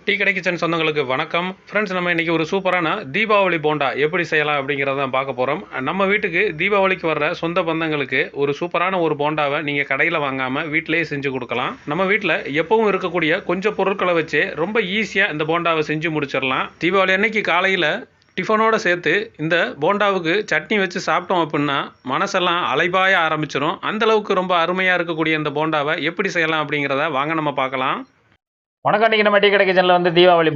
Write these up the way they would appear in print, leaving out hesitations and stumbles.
Tea கடை kitchen சொந்தங்களுக்கு வணக்கம். ஃப்ரெண்ட்ஸ், நம்ம இன்றைக்கி ஒரு சூப்பரான தீபாவளி போண்டா எப்படி செய்யலாம் அப்படிங்கிறத தான் பார்க்க போகிறோம். நம்ம வீட்டுக்கு தீபாவளிக்கு வர்ற சொந்த பந்தங்களுக்கு ஒரு சூப்பரான ஒரு போண்டாவை நீங்கள் கடையில் வாங்காமல் வீட்டிலேயே செஞ்சு கொடுக்கலாம். நம்ம வீட்டில் எப்பவும் இருக்கக்கூடிய கொஞ்சம் பொருட்களை வச்சு ரொம்ப ஈஸியாக இந்த போண்டாவை செஞ்சு முடிச்சிடலாம். தீபாவளி அன்னைக்கு காலையில் டிஃபனோடு சேர்த்து இந்த போண்டாவுக்கு சட்னி வச்சு சாப்பிட்டோம் அப்படின்னா மனசெல்லாம் அலைபாய ஆரம்பிச்சிடும். அந்தளவுக்கு ரொம்ப அருமையாக இருக்கக்கூடிய இந்த போண்டாவை எப்படி செய்யலாம் அப்படிங்கிறத வாங்க நம்ம பார்க்கலாம். வணக்கம். இன்னைக்கு நம்ம டீ கடை கிச்சனில் வந்து தீபாவளி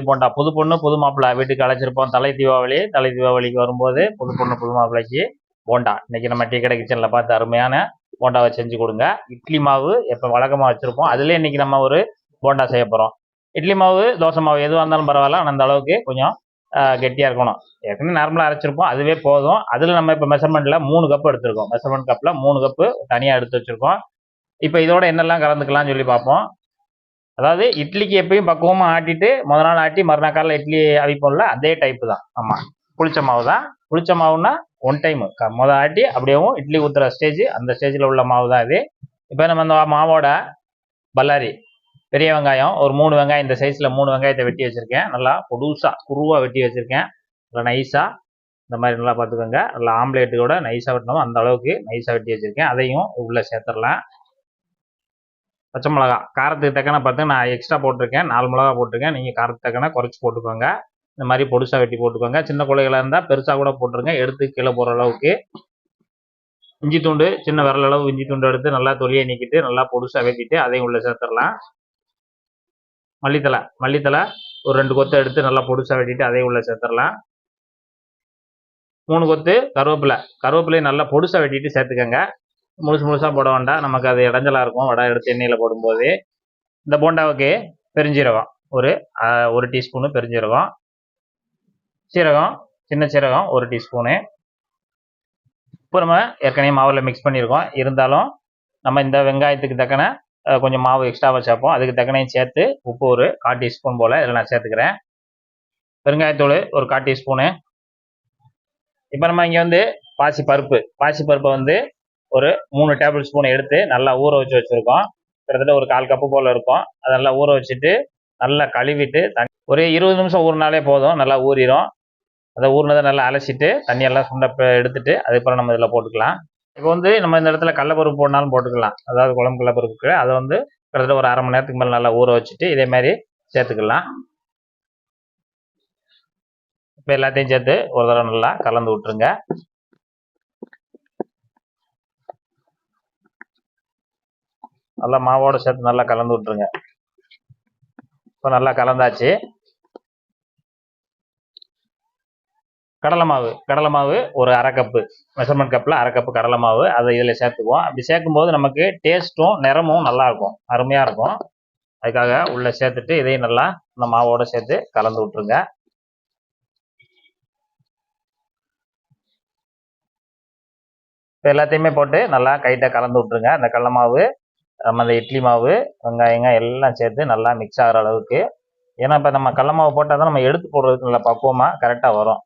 போண்டா புது பொண்ணு புது மாப்பிள்ளை வீட்டுக்கு அழைச்சிருப்போம். தலை தீபாவளிக்கு வரும்போது புது பொண்ணு புது மாப்பிள்ளைக்கு போண்டா. இன்னைக்கு நம்ம டீ கடை கிச்சனில் பார்த்து அருமையான போண்டாவை செஞ்சு கொடுங்க. இட்லி மாவு எப்போ வழக்கமாக வச்சுருப்போம், அதுலேயே இன்னைக்கு நம்ம ஒரு போண்டா செய்ய போகிறோம். இட்லி மாவு தோசை மாவு எதுவாக இருந்தாலும் பரவாயில்ல, ஆனால் அந்த அளவுக்கு கொஞ்சம் கெட்டியாக இருக்கணும். ஏற்கனவே நார்மலாக அரைச்சிருப்போம், அதுவே போதும். அதில் நம்ம இப்போ மெஷர்மெண்ட்டில் 3 கப்பு எடுத்துருக்கோம். மெஷர்மெண்ட் கப்பில் 3 கப்பு தனியாக எடுத்து வச்சுருக்கோம். இப்போ இதோட என்னெல்லாம் கலந்துக்கலாம்னு சொல்லி பார்ப்போம். அதாவது இட்லிக்கு எப்பயும் பக்குவமாக ஆட்டிட்டு முத நாள் ஆட்டி மறுநாள் காலையில் இட்லி அவிப்போம்ல, அதே டைப்பு தான். ஆமாம், புளிச்ச மாவு தான். புளிச்ச மாவுன்னா ஒன் டைமு முத ஆட்டி அப்படியேவும் இட்லி ஊற்றுற ஸ்டேஜ், அந்த ஸ்டேஜில் உள்ள மாவு தான் இது. இப்போ நம்ம அந்த மாவோட பல்லாரி பெரிய வெங்காயம் ஒரு 3 வெங்காயம், இந்த சைஸில் 3 வெங்காயத்தை வெட்டி வச்சுருக்கேன். நல்லா பொடுசாக குருவாக வெட்டி வச்சுருக்கேன். நல்லா நைஸாக இந்த மாதிரி நல்லா பார்த்துக்கோங்க. நல்லா ஆம்லேட்டோட நைஸாக வெட்டணும், அந்த அளவுக்கு நைஸாக வெட்டி வச்சுருக்கேன். அதையும் உள்ளே சேர்த்துடலாம். பச்சை மிளகா காரத்துக்கு தக்கன பார்த்து நான் எக்ஸ்ட்ரா போட்டிருக்கேன். 4 மிளகா போட்டிருக்கேன். நீங்கள் காரத்துக்கு தக்கன குறைச்சி போட்டுக்கோங்க. இந்த மாதிரி பொடுசாக வெட்டி போட்டுக்கோங்க. சின்ன பிள்ளைகளாக இருந்தால் பெருசாக கூட போட்டுருங்க, எடுத்து கீழே போகிற அளவுக்கு. இஞ்சி துண்டு சின்ன விரல் அளவு இஞ்சி துண்டு எடுத்து நல்லா தொலியை நீக்கிட்டு நல்லா பொடுசாக வெட்டிட்டு அதையும் உள்ளே சேர்த்துடலாம். மல்லித்தலை ஒரு 2 கொத்து எடுத்து நல்லா பொடுசாக வெட்டிட்டு அதையும் உள்ளே சேர்த்துடலாம். 3 கொத்து கருவேப்பிலையும் நல்லா பொடுசாக வெட்டிட்டு சேர்த்துக்கோங்க. முழுசாக போட வேண்டாம், நமக்கு அது இடைஞ்சலாக இருக்கும் வடை எடுத்து எண்ணெயில் போடும்போது. இந்த போண்டாவுக்கு பெருஞ்சீரகம் ஒரு டீஸ்பூனு பெருஞ்சீரகம், சின்ன சீரகம் 1 டீஸ்பூனு. இப்போ நம்ம ஏற்கனவே மாவில் மிக்ஸ் பண்ணியிருக்கோம், இருந்தாலும் நம்ம இந்த வெங்காயத்துக்கு தக்கன கொஞ்சம் மாவு எக்ஸ்ட்ராவாக சேர்ப்போம். அதுக்கு தக்கனையும் சேர்த்து உப்பு ஒரு 1/4 டீஸ்பூன் போல் இதில் நான் சேர்த்துக்கிறேன். பெருங்காயத்தூள் ஒரு 1/4 டீஸ்பூனு. இப்போ நம்ம இங்கே வந்து பாசிப்பருப்பை வந்து ஒரு 3 டேபிள் ஸ்பூன் எடுத்து நல்லா ஊற வச்சுருக்கோம். கிட்டத்தட்ட ஒரு 1/4 கப்பு போல் இருக்கும். அதை நல்லா ஊற வச்சுட்டு நல்லா கழுவிட்டு ஒரு 20 நிமிஷம் ஊறினாலே போதும், நல்லா ஊறிடும். அதை ஊறினதை நல்லா அலசிட்டு தண்ணியெல்லாம் சுண்ட எடுத்துட்டு அதுக்கப்புறம் நம்ம இதில் போட்டுக்கலாம். இப்போ வந்து நம்ம இந்த இடத்துல கடலைப்பருப்பு போடனாலும் போட்டுக்கலாம். அதாவது குழம்பு கடலைப்பருப்புக்கு அதை வந்து கிட்டத்தட்ட ஒரு 1/2 மணி நேரத்துக்கு மேலே நல்லா ஊற வச்சுட்டு இதே மாதிரி சேர்த்துக்கலாம். இப்போ எல்லாத்தையும் சேர்த்து ஒரு தடவை நல்லா கலந்து விட்டுருங்க. நல்லா மாவோடு சேர்த்து நல்லா கலந்து விட்டுருங்க. இப்போ நல்லா கலந்தாச்சு. கடலை மாவு ஒரு 1/2 கப்பு, மெஷர்மெண்ட் கப்பில் 1/2 கப்பு கடலை மாவு அதை இதில் சேர்த்துக்குவோம். அப்படி சேர்க்கும்போது நமக்கு டேஸ்ட்டும் நிறமும் நல்லாயிருக்கும், அருமையாக இருக்கும். அதுக்காக உள்ளே சேர்த்துட்டு இதையும் நல்லா இந்த மாவோடு சேர்த்து கலந்து விட்டுருங்க. இப்போ எல்லாத்தையுமே போட்டு நல்லா கைட்டாக கலந்து விட்டுருங்க. அந்த கடலை மாவு நம்ம அந்த இட்லி மாவு வெங்காயங்க எல்லாம் சேர்த்து நல்லா மிக்ஸ் ஆகிற அளவுக்கு. ஏன்னா இப்போ நம்ம கடலை மாவு போட்டால் தான் நம்ம எடுத்து போடுறதுக்கு நல்லா பக்குவமாக கரெக்டாக வரும்.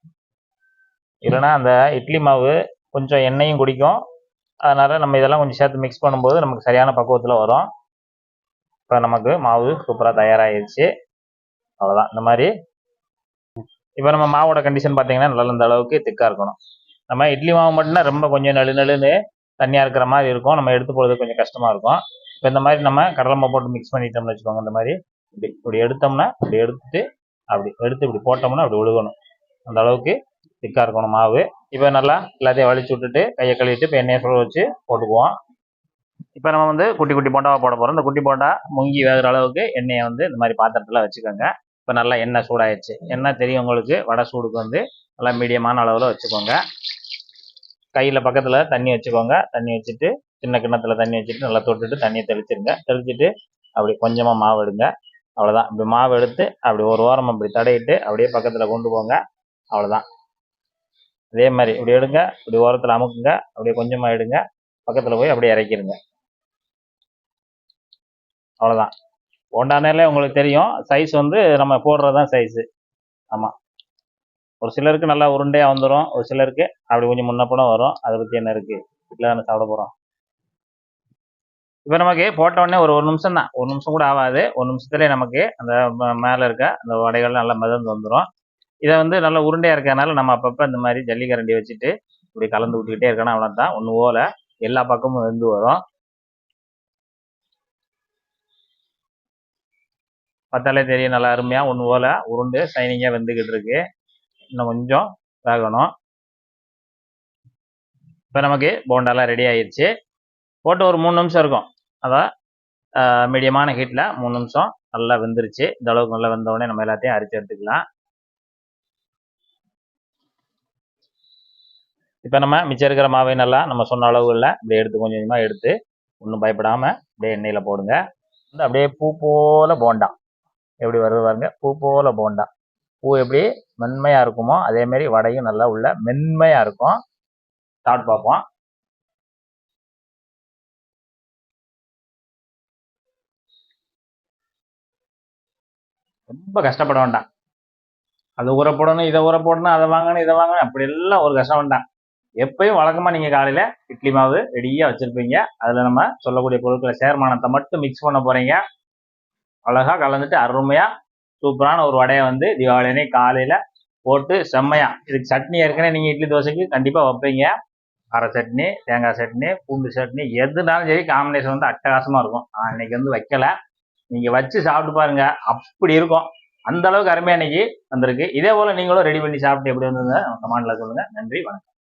இல்லைன்னா அந்த இட்லி மாவு கொஞ்சம் எண்ணெயும் குடிக்கும். அதனால் நம்ம இதெல்லாம் கொஞ்சம் சேர்த்து மிக்ஸ் பண்ணும்போது நமக்கு சரியான பக்குவத்தில் வரும். இப்போ நமக்கு மாவு சூப்பராக தயாராகிடுச்சு. அவ்வளோதான். இந்த மாதிரி இப்போ நம்ம மாவோட கண்டிஷன் பார்த்தீங்கன்னா நல்லா இந்த அளவுக்கு திக்காக இருக்கணும். நம்ம இட்லி மாவு மட்டும்னா ரொம்ப கொஞ்சம் நழுன்னு தண்ணியாக இருக்கிற மாதிரி இருக்கும், நம்ம எடுத்து போடுறது கொஞ்சம் கஷ்டமாக இருக்கும். இப்போ இந்த மாதிரி நம்ம கடலை மாவு போட்டு மிக்ஸ் பண்ணிட்டோம்னு வச்சுக்கோங்க. இந்த மாதிரி இப்படி எடுத்தோம்னா இப்படி எடுத்துட்டு இப்படி போட்டோம்னா அப்படி ஒழுகணும். அந்த அளவுக்கு திக்காக இருக்கணும் மாவு. இப்போ நல்லா எல்லாத்தையும் வலிச்சு விட்டுட்டு கையை கழுவிட்டு இப்போ எண்ணெயை சுட வச்சு போட்டுக்குவோம். இப்போ நம்ம வந்து குட்டி குட்டி போண்டாவாக போட போகிறோம். இந்த குட்டி போண்டா முங்கி வேகிற அளவுக்கு எண்ணெயை வந்து இந்த மாதிரி பாத்திரத்தில் வச்சுக்கோங்க. இப்போ நல்லா எண்ணெய் சூடாயிடுச்சு. எண்ணெய் தெரியும் உங்களுக்கு, வடை சூடுக்கு வந்து நல்லா மீடியமான அளவில் வச்சுக்கோங்க. கையில் பக்கத்தில் தண்ணி வச்சுக்கோங்க. தண்ணி வச்சுட்டு சின்ன கிண்ணத்தில் தண்ணி வச்சுட்டு நல்லா தொட்டுட்டு தண்ணியை தெளிச்சிட்டு அப்படி கொஞ்சமாக மாவு எடுங்க. அவ்வளோதான். இப்படி மாவு எடுத்து அப்படி ஒரு வாரம் அப்படி தடையிட்டு அப்படியே பக்கத்தில் கொண்டு போங்க. அவ்வளோதான். இதே மாதிரி இப்படி எடுங்க, இப்படி ஓரத்தில் அமுக்குங்க, அப்படியே கொஞ்சமாக எடுங்க, பக்கத்தில் போய் அப்படியே இறக்கிடுங்க. அவ்வளோதான். போண்டானாலே உங்களுக்கு தெரியும், சைஸ் வந்து நம்ம போடுறது தான் சைஸு. ஆமாம், ஒரு சிலருக்கு நல்லா உருண்டையாக வந்துடும், ஒரு சிலருக்கு அப்படி கொஞ்சம் முன்னப்படம் வரும். அதை பற்றி என்ன இருக்குது, வீட்டில் தானே சாப்பிட போகிறோம். இப்போ நமக்கு போட்ட உடனே ஒரு நிமிஷம் தான், ஒரு நிமிஷம் கூட ஆகாது. ஒரு நிமிஷத்துலேயே நமக்கு அந்த மேலே இருக்க அந்த வடைகள் நல்லா மிதந்து வந்துடும். இதை வந்து நல்லா உருண்டையாக இருக்கிறதுனால நம்ம அப்பப்போ இந்த மாதிரி ஜல்லிக்கரண்டி வச்சுட்டு இப்படி கலந்து விட்டுக்கிட்டே இருக்கணும். அவ்வளோதான், ஒன்று போல எல்லா பக்கமும் வெந்து வரும். பார்த்தாலே தெரியும் நல்லா அருமையாக ஒன்று போல உருண்டு சைனிங்காக வெந்துக்கிட்டு இருக்கு. இன்னும் கொஞ்சம் வேகணும். இப்போ நமக்கு போண்டாலாம் ரெடி ஆயிடுச்சு. போட்டு ஒரு 3 நிமிஷம் இருக்கும். அதான் மீடியமான ஹீட்டில் 3 நிமிஷம் நல்லா வெந்துருச்சு. இந்த அளவுக்கு நல்லா வெந்த உடனே நம்ம எல்லாத்தையும் அரிச்சு எடுத்துக்கலாம். இப்போ நம்ம மிச்சம் இருக்கிற மாவை நல்லா நம்ம சொன்ன அளவுகளில் இப்படி எடுத்து கொஞ்சம் கொஞ்சமாக எடுத்து ஒன்றும் பயப்படாமல் அப்படியே எண்ணெயில் போடுங்க. வந்து அப்படியே பூ போல போண்டா எப்படி வருது பாருங்க. பூ போல போண்டா. பூ எப்படி மென்மையாக இருக்குமோ அதேமாரி வடையும் நல்லா உள்ள மென்மையாக இருக்கும். சாப்பிட்டு பார்ப்போம். ரொம்ப கஷ்டப்பட வேண்டாம். அது ஊற போடணும், இதை ஊற போடணும், அதை வாங்கணும், இதை வாங்கணும், அப்படி எல்லாம் ஒரு கஷ்டம் வேண்டாம். எப்பயும் வழக்கமாக நீங்கள் காலையில் இட்லி மாவு ரெடியாக வச்சுருப்பீங்க. அதில் நம்ம சொல்லக்கூடிய பொருட்களை சேர்மானத்தை மட்டும் மிக்ஸ் பண்ண போகிறீங்க. அழகாக கலந்துட்டு அருமையாக சூப்பரான ஒரு வடையை வந்து தீபாவளி காலையில் போட்டு செம்மையாக. இதுக்கு சட்னி ஏற்கனவே நீங்கள் இட்லி தோசைக்கு கண்டிப்பாக வைப்பீங்க. கார சட்னி, தேங்காய் சட்னி, பூண்டு சட்னி, எதுனாலும் சரி காம்பினேஷன் வந்து அட்டகாசமாக இருக்கும். நான் இன்னைக்கு வந்து வைக்கலை, நீங்கள் வச்சு சாப்பிட்டு பாருங்க, அப்படி இருக்கும். அந்த அளவுக்கு அருமையாக இன்னைக்கு வந்திருக்கு. இதே போல் நீங்களும் ரெடி பண்ணி சாப்பிட்டு எப்படி வந்தது கமெண்ட்ல சொல்லுங்கள். நன்றி, வணக்கம்.